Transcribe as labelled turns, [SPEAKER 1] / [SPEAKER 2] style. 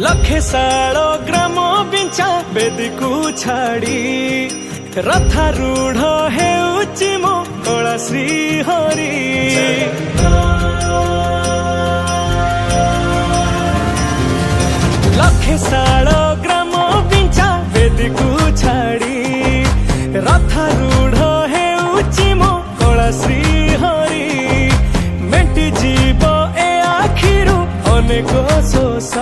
[SPEAKER 1] लखे साल ग्राम बिंचा बेदी को छाड़ी रथारूढ़ हेउची मो कला श्री हरि। लखे साल ग्राम बिंचा बेदी को छाड़ी रथारूढ़ हेउची मो कला श्री हरि। मेटी जीव ए आखिरु अनेक शोष